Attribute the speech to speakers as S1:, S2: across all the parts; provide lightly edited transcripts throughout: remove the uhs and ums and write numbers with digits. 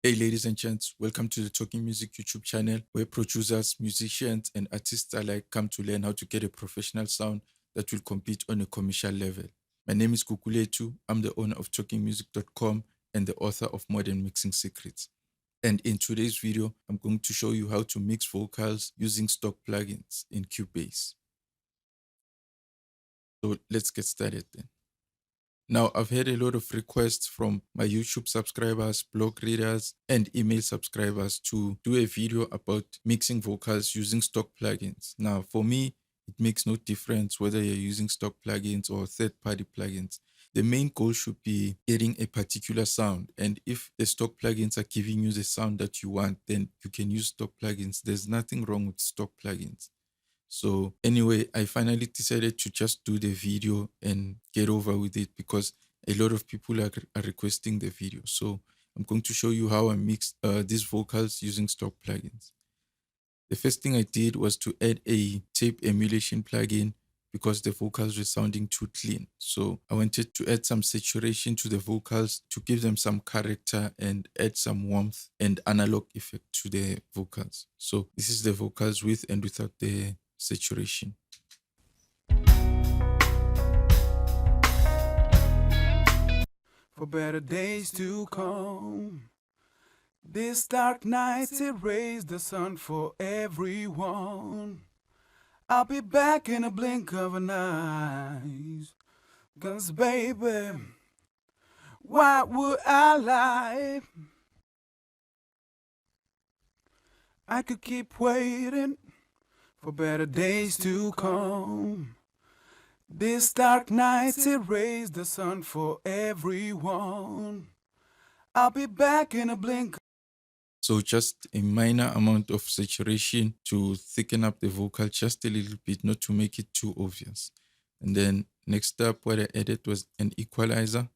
S1: Hey, ladies and gents, welcome to the Talking Music YouTube channel where producers, musicians, and artists alike come to learn how to get a professional sound that will compete on a commercial level. My name is Kukuletu. I'm the owner of TalkingMusic.com and the author of Modern Mixing Secrets. And in today's video, I'm going to show you how to mix vocals using stock plugins in Cubase. So let's get started then. Now, I've had a lot of requests from my YouTube subscribers, blog readers, and email subscribers to do a video about mixing vocals using stock plugins. Now, for me, it makes no difference whether you're using stock plugins or third-party plugins. The main goal should be getting a particular sound. And if the stock plugins are giving you the sound that you want, then you can use stock plugins. There's nothing wrong with stock plugins. So anyway, I finally decided to just do the video and get over with it because a lot of people are requesting the video. So I'm going to show you how I mixed these vocals using stock plugins. The first thing I did was to add a tape emulation plugin because the vocals were sounding too clean. So I wanted to add some saturation to the vocals to give them some character and add some warmth and analog effect to the vocals. So this is the vocals with and without the saturation.
S2: For better days to come. This dark night erased the sun for everyone. I'll be back in a blink of an eye. 'Cause baby, why would I lie? I could keep waiting for better days to come. This dark night erased the sun for everyone. I'll be back in a blink.
S1: So just a minor amount of saturation to thicken up the vocal just a little bit, not to make it too obvious. And then next up, what I added was an equalizer.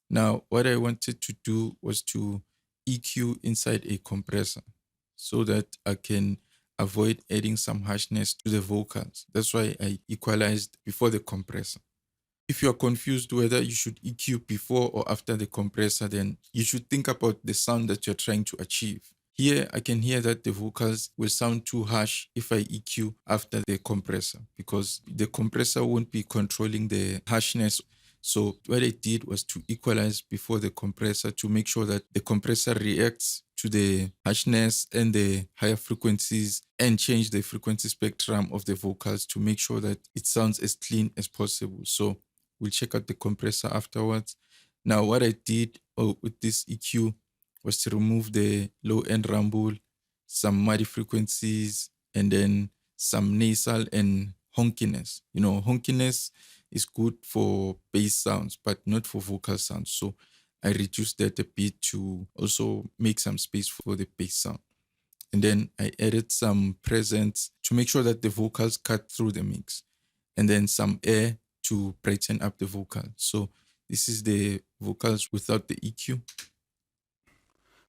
S1: Now, what I wanted to do was to EQ inside a compressor so that I can avoid adding some harshness to the vocals. That's why I equalized before the compressor. If you're confused whether you should EQ before or after the compressor, then you should think about the sound that you're trying to achieve. Here, I can hear that the vocals will sound too harsh if I EQ after the compressor because the compressor won't be controlling the harshness. So what I did was to equalize before the compressor to make sure that the compressor reacts to the harshness and the higher frequencies and change the frequency spectrum of the vocals to make sure that it sounds as clean as possible. So we'll check out the compressor afterwards. Now, what I did with this EQ was to remove the low end rumble, some muddy frequencies, and then some nasal and honkiness. You know, honkiness is good for bass sounds, but not for vocal sounds. So I reduced that a bit to also make some space for the bass sound. And then I added some presence to make sure that the vocals cut through the mix. And then some air to brighten up the vocal. So this is the vocals without the EQ.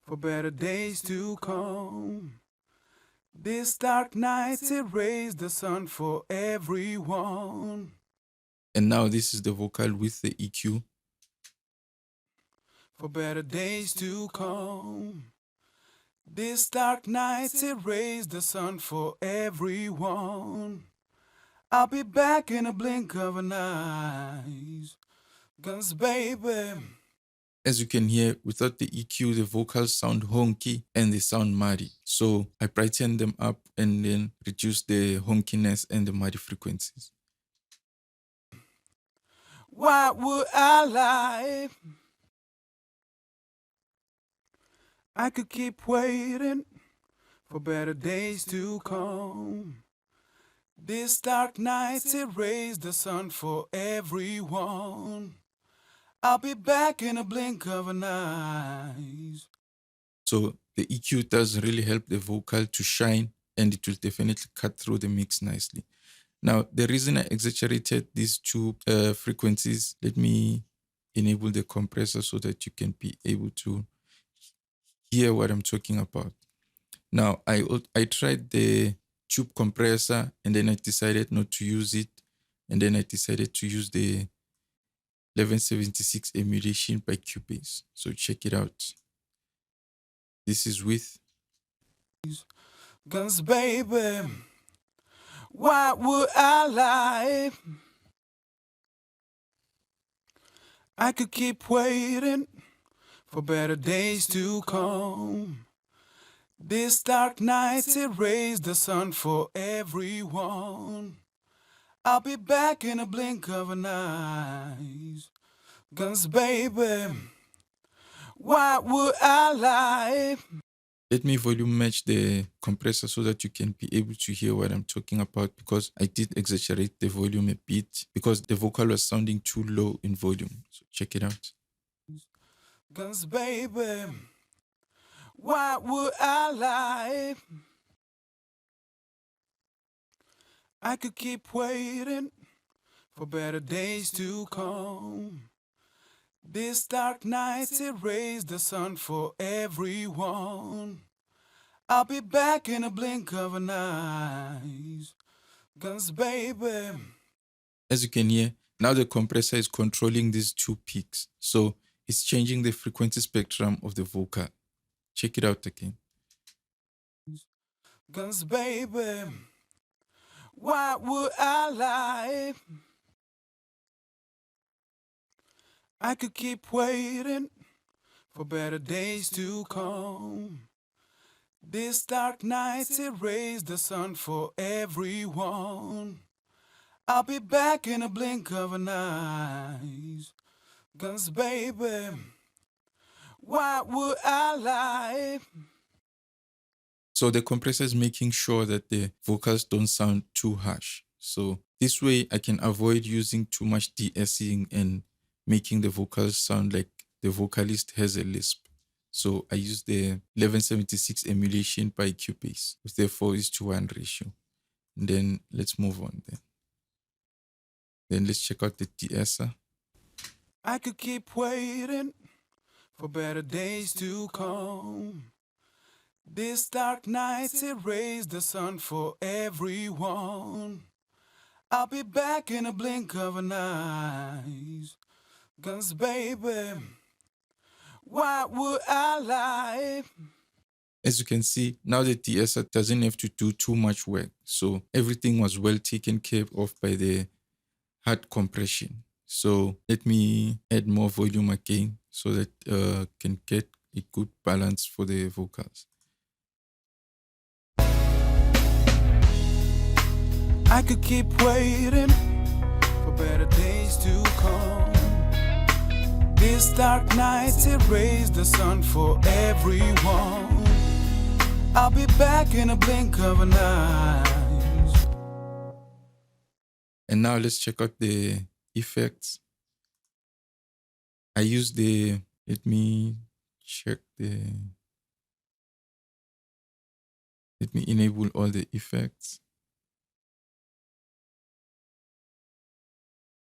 S2: For better days to come. This dark night erased the sun for everyone.
S1: And now this is the vocal with the EQ.
S2: For better days to come. This dark night erased the sun for everyone. I'll be back in a blink of an eye. 'Cause baby,
S1: As you can hear, without the EQ, the vocals sound honky and they sound muddy. So I brightened them up and then reduced the honkiness and the muddy frequencies.
S2: why would I lie? I could keep waiting for better days to come. This dark night erased the sun for everyone. I'll be back in a blink of an eye.
S1: So the EQ does really help the vocal to shine and it will definitely cut through the mix nicely. Now, the reason I exaggerated these two frequencies, let me enable the compressor so that you can be able to hear what I'm talking about. Now, I tried the tube compressor and then I decided not to use it. And then I decided to use the 1176 emulation by Cubase. So check it out. This is with.
S2: Guns, baby, why would I lie? I could keep waiting for better days to come. This dark night erased the sun for everyone. I'll be back in a blink of an eye. Guns, baby, why would I lie?
S1: Let me volume match the compressor so that you can be able to hear what I'm talking about, because I did exaggerate the volume a bit because the vocal was sounding too low in volume. So check it out.
S2: Guns, baby, why would I lie? I could keep waiting for better days to come. This dark night erased the sun for everyone. I'll be back in a blink of an eye. Guns, baby.
S1: As you can hear, now the compressor is controlling these two peaks. So it's changing the frequency spectrum of the vocal. Check it out again.
S2: Guns, baby, why would I lie? I could keep waiting for better days to come. This dark night erased the sun for everyone. I'll be back in a blink of an eye. Guns, baby, why would I lie?
S1: So the compressor is making sure that the vocals don't sound too harsh. So this way I can avoid using too much de-essing and making the vocals sound like the vocalist has a lisp. So I use the 1176 emulation by Cubase with the 4:1 ratio. And then let's move on then. Then let's check out the de-esser.
S2: I could keep waiting for better days to come. This dark night erased the sun for everyone. I'll be back in a blink of an eye. Guns, baby, why would I lie?
S1: As you can see, now the de-esser doesn't have to do too much work. So everything was well taken care of by the hard compression. So let me add more volume again so that can get a good balance for the vocals.
S2: I could keep waiting for better days to come. This dark night erased the sun for everyone. I'll be back in a blink of an eye.
S1: And now let's check out the effects. I use the, let me enable all the effects.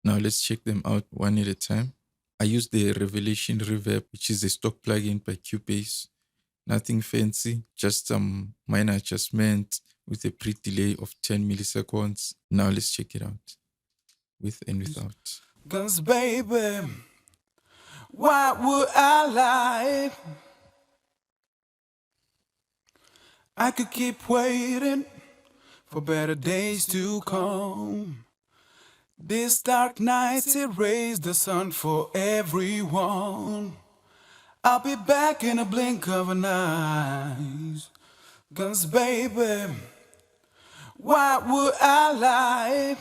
S1: Now let's check them out one at a time. I use the Revelation Reverb, which is a stock plugin by Cubase. Nothing fancy, just some minor adjustments with a pre-delay of 10 milliseconds. Now let's check it out, with and without.
S2: Guns, baby, why would I lie? I could keep waiting for better days to come. This dark night erased the sun for everyone. I'll be back in a blink of an eye. Guns, baby, why would I lie?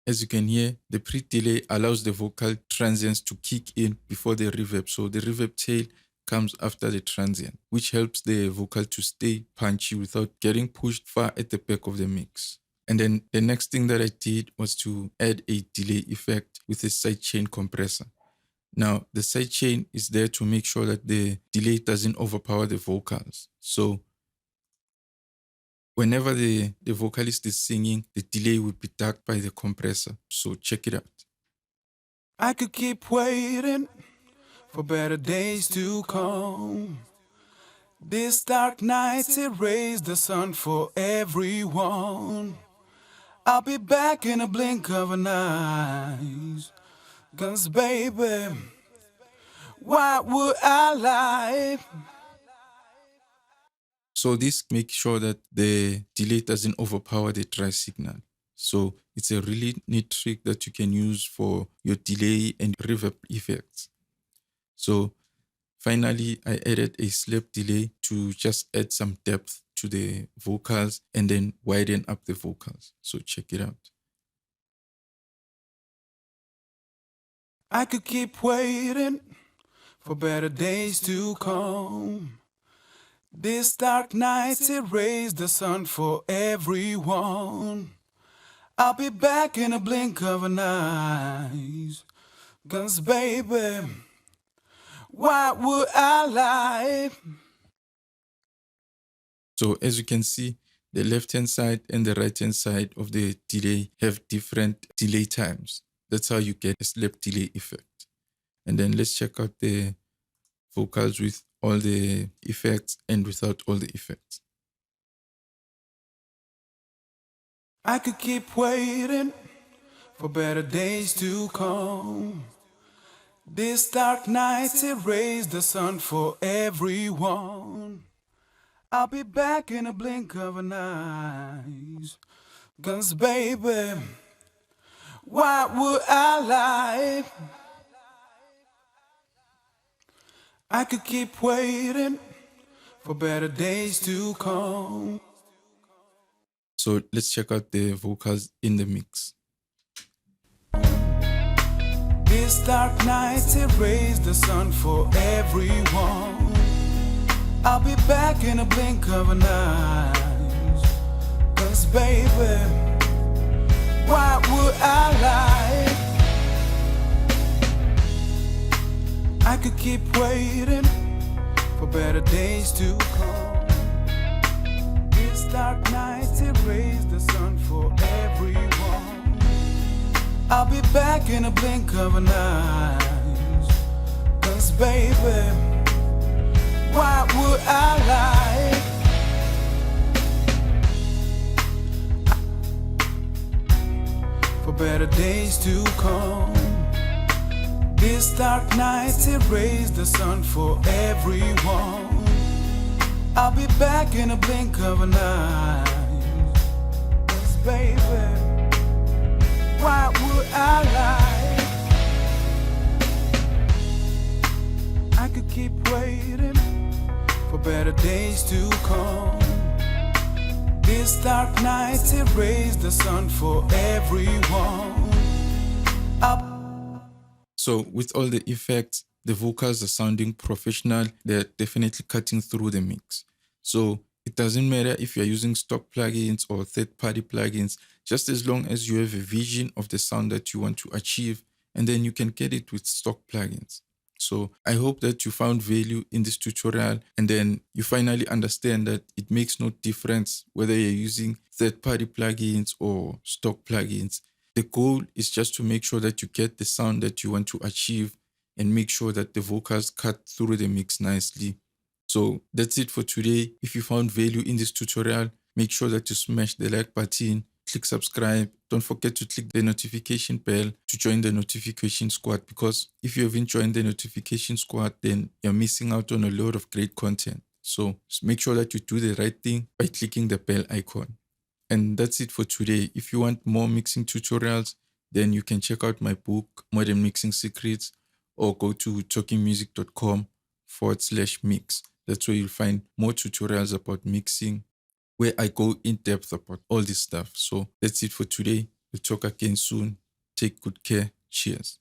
S1: As you can hear, the pre-delay allows the vocal transients to kick in before the reverb. So the reverb tail comes after the transient, which helps the vocal to stay punchy without getting pushed far at the back of the mix. And then the next thing that I did was to add a delay effect with a sidechain compressor. Now, the sidechain is there to make sure that the delay doesn't overpower the vocals. So whenever the vocalist is singing, the delay will be ducked by the compressor. So check it out.
S2: I could keep waiting for better days to come. This dark night erased the sun for everyone. I'll be back in a blink of an eye. Guns, baby, Why would I lie?
S1: So this makes sure that the delay doesn't overpower the dry signal. So it's a really neat trick that you can use for your delay and reverb effects. So finally, I added a slap delay to just add some depth to the vocals and then widen up the vocals. So check it out.
S2: I could keep waiting for better days to come. This dark night erased the sun for everyone. I'll be back in a blink of an eye. 'Cause baby, why would I lie?
S1: So as you can see, the left-hand side and the right-hand side of the delay have different delay times. That's how you get a slap delay effect. And then let's check out the vocals with all the effects and without all the effects.
S2: I could keep waiting for better days to come. This dark night erased the sun for everyone. I'll be back in a blink of an eye. 'Cause baby, why would I lie? I could keep waiting for better days to come.
S1: So let's check out the vocals in the mix.
S2: This dark night erased the sun for everyone. I'll be back in a blink of an eye. 'Cause baby, why would I lie? I could keep waiting for better days to come. This dark night erased the sun for everyone. I'll be back in a blink of an eye. 'Cause baby, why would I lie? For better days to come. This dark night erased the sun for everyone. I'll be back in a blink of an eye. 'Cause baby, why would I lie? I could keep waiting for better days to come. This dark night erased the sun for everyone.
S1: So with all the effects, the vocals are sounding professional. They're definitely cutting through the mix. So it doesn't matter if you're using stock plugins or third-party plugins, just as long as you have a vision of the sound that you want to achieve, and then you can get it with stock plugins. So I hope that you found value in this tutorial, and then you finally understand that it makes no difference whether you're using third-party plugins or stock plugins. The goal is just to make sure that you get the sound that you want to achieve and make sure that the vocals cut through the mix nicely. So that's it for today. If you found value in this tutorial, make sure that you smash the like button, click subscribe. Don't forget to click the notification bell to join the notification squad, because if you haven't joined the notification squad, then you're missing out on a lot of great content. So make sure that you do the right thing by clicking the bell icon. And that's it for today. If you want more mixing tutorials, then you can check out my book, Modern Mixing Secrets, or go to talkinmusic.com/mix. That's where you'll find more tutorials about mixing, where I go in depth about all this stuff. So that's it for today. We'll talk again soon. Take good care. Cheers.